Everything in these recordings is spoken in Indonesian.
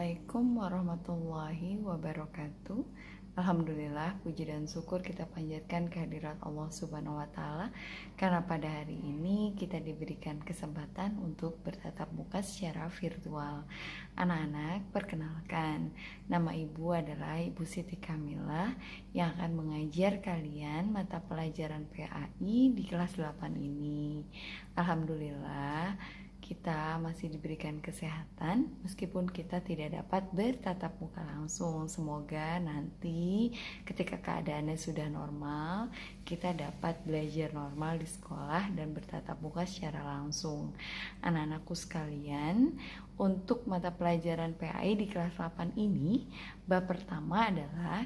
Assalamualaikum warahmatullahi wabarakatuh. Alhamdulillah, puji dan syukur kita panjatkan kehadirat Allah Subhanahu wa Ta'ala, karena pada hari ini kita diberikan kesempatan untuk bertatap muka secara virtual. Anak-anak, perkenalkan, nama ibu adalah Ibu Siti Kamilah yang akan mengajar kalian mata pelajaran PAI di kelas 8 ini. Alhamdulillah, kita masih diberikan kesehatan meskipun kita tidak dapat bertatap muka langsung. Semoga nanti ketika keadaannya sudah normal, kita dapat belajar normal di sekolah dan bertatap muka secara langsung. Anak-anakku sekalian, untuk mata pelajaran PAI di kelas 8 ini, bab pertama adalah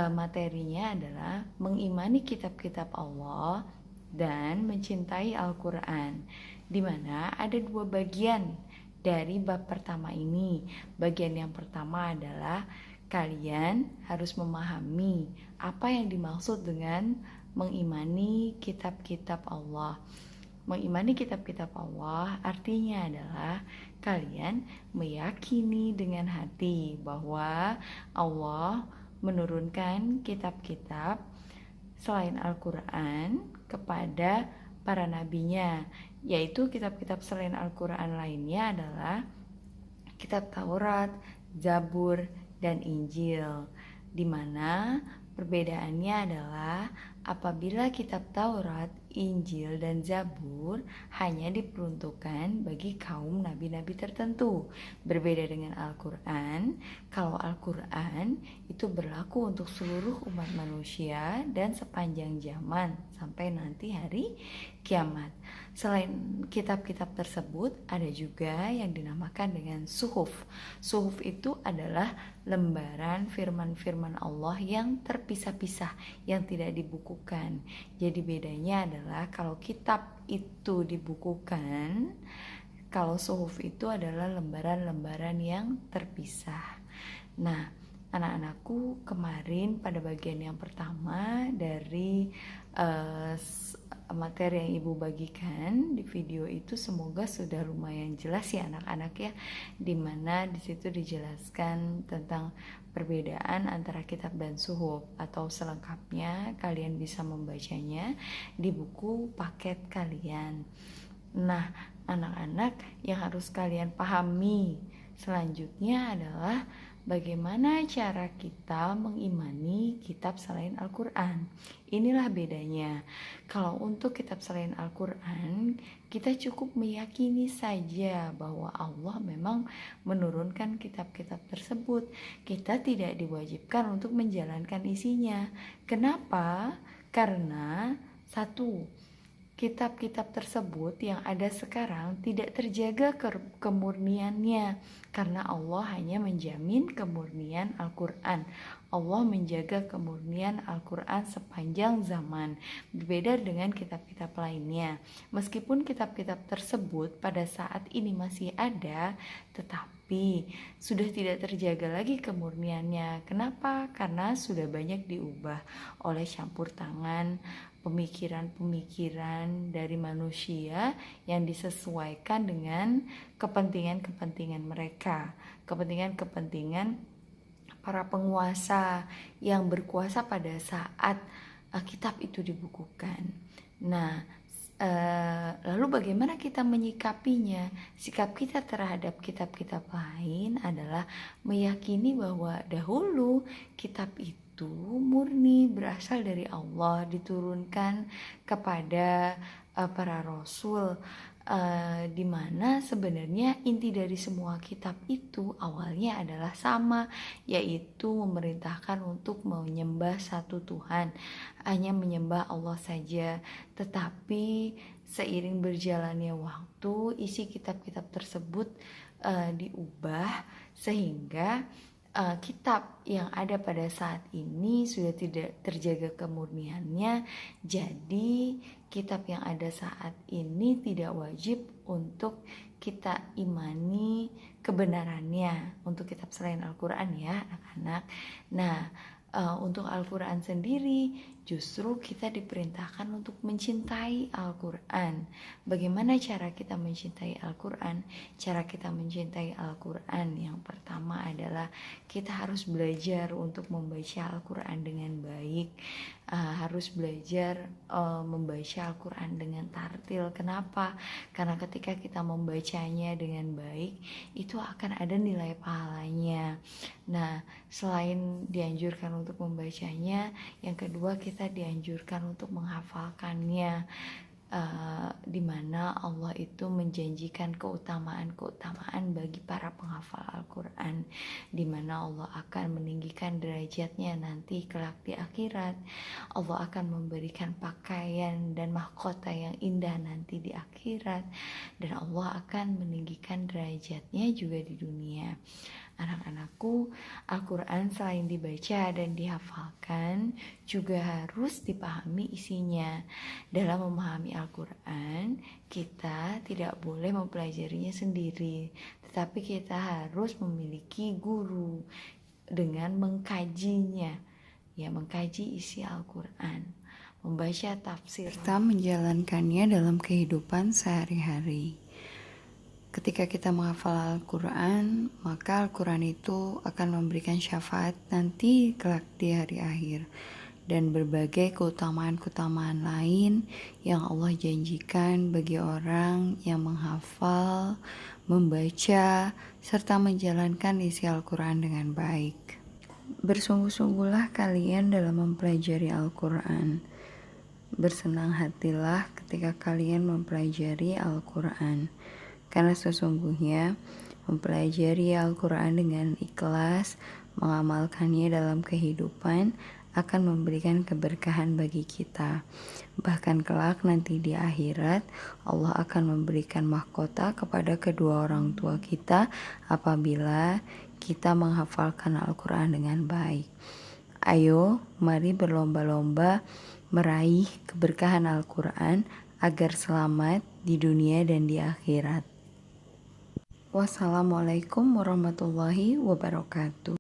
materinya adalah mengimani kitab-kitab Allah dan mencintai Al-Quran, di mana ada dua bagian dari bab pertama ini. Bagian yang pertama adalah kalian harus memahami apa yang dimaksud dengan mengimani kitab-kitab Allah. Mengimani kitab-kitab Allah artinya adalah kalian meyakini dengan hati bahwa Allah menurunkan kitab-kitab selain Al-Quran kepada para nabinya, yaitu kitab-kitab selain Al-Quran lainnya adalah kitab Taurat, Zabur, dan Injil, di mana perbedaannya adalah apabila kitab Taurat, Injil, dan Zabur hanya diperuntukkan bagi kaum nabi-nabi tertentu. Berbeda dengan Al-Quran, kalau Al-Quran itu berlaku untuk seluruh umat manusia dan sepanjang zaman sampai nanti hari kiamat. Selain kitab-kitab tersebut, ada juga yang dinamakan dengan suhuf. Suhuf itu adalah lembaran firman-firman Allah yang terpisah-pisah, yang tidak dibukukan. Jadi bedanya adalah kalau kitab itu dibukukan, kalau suhuf itu adalah lembaran-lembaran yang terpisah. Nah, anak-anakku, kemarin pada bagian yang pertama dari materi yang ibu bagikan di video itu semoga sudah lumayan jelas ya anak-anak ya, dimana disitu dijelaskan tentang perbedaan antara kitab dan suhuf, atau selengkapnya kalian bisa membacanya di buku paket kalian. Nah, anak-anak, yang harus kalian pahami selanjutnya adalah bagaimana cara kita mengimani kitab selain Al-Quran. Inilah bedanya. Kalau untuk kitab selain Al-Quran, kita cukup meyakini saja bahwa Allah memang menurunkan kitab-kitab tersebut. Kita tidak diwajibkan untuk menjalankan isinya. Kenapa? Karena satu, kitab-kitab tersebut yang ada sekarang tidak terjaga kemurniannya, karena Allah hanya menjamin kemurnian Al-Quran. Allah menjaga kemurnian Al-Quran sepanjang zaman, berbeda dengan kitab-kitab lainnya. Meskipun kitab-kitab tersebut pada saat ini masih ada, tetapi sudah tidak terjaga lagi kemurniannya. Kenapa? Karena sudah banyak diubah oleh campur tangan pemikiran-pemikiran dari manusia yang disesuaikan dengan kepentingan-kepentingan mereka, kepentingan-kepentingan para penguasa yang berkuasa pada saat kitab itu dibukukan. Nah, lalu bagaimana kita menyikapinya? Sikap kita terhadap kitab-kitab lain adalah meyakini bahwa dahulu kitab itu murni berasal dari Allah, diturunkan kepada para rasul, di mana sebenarnya inti dari semua kitab itu awalnya adalah sama, yaitu memerintahkan untuk menyembah satu Tuhan, hanya menyembah Allah saja. Tetapi seiring berjalannya waktu, isi kitab-kitab tersebut diubah sehingga kitab yang ada pada saat ini sudah tidak terjaga kemurniannya. Jadi kitab yang ada saat ini tidak wajib untuk kita imani kebenarannya untuk kitab selain Al-Quran ya anak-anak. Nah, untuk Al-Quran sendiri Justru kita diperintahkan untuk mencintai Al-Quran. Bagaimana cara kita mencintai Al-Quran? Cara kita mencintai Al-Quran yang pertama adalah kita harus belajar untuk membaca Al-Quran dengan baik. Harus belajar membaca Al-Quran dengan tartil. Kenapa? Karena ketika kita membacanya dengan baik, itu akan ada nilai pahalanya. Nah, selain dianjurkan untuk membacanya, yang kedua kita dianjurkan untuk menghafalkannya, di mana Allah itu menjanjikan keutamaan bagi para penghafal Al-Quran, di mana Allah akan meninggikan derajatnya nanti kelak di akhirat. Allah akan memberikan pakaian dan mahkota yang indah nanti di akhirat, dan Allah akan meninggikan derajatnya juga di dunia. Anak-anakku, Al-Quran selain dibaca dan dihafalkan, juga harus dipahami isinya. Dalam memahami Al-Quran, kita tidak boleh mempelajarinya sendiri, tetapi kita harus memiliki guru dengan mengkajinya, mengkaji isi Al-Quran, membaca tafsir, serta menjalankannya dalam kehidupan sehari-hari. Ketika kita menghafal Al-Quran, maka Al-Quran itu akan memberikan syafaat nanti kelak di hari akhir, dan berbagai keutamaan-keutamaan lain yang Allah janjikan bagi orang yang menghafal, membaca, serta menjalankan isi Al-Quran dengan baik. Bersungguh-sungguhlah kalian dalam mempelajari Al-Quran. Bersenang hatilah ketika kalian mempelajari Al-Quran, karena sesungguhnya mempelajari Al-Quran dengan ikhlas, mengamalkannya dalam kehidupan akan memberikan keberkahan bagi kita. Bahkan kelak nanti di akhirat, Allah akan memberikan mahkota kepada kedua orang tua kita apabila kita menghafalkan Al-Quran dengan baik. Ayo, mari berlomba-lomba meraih keberkahan Al-Quran agar selamat di dunia dan di akhirat. Wassalamualaikum warahmatullahi wabarakatuh.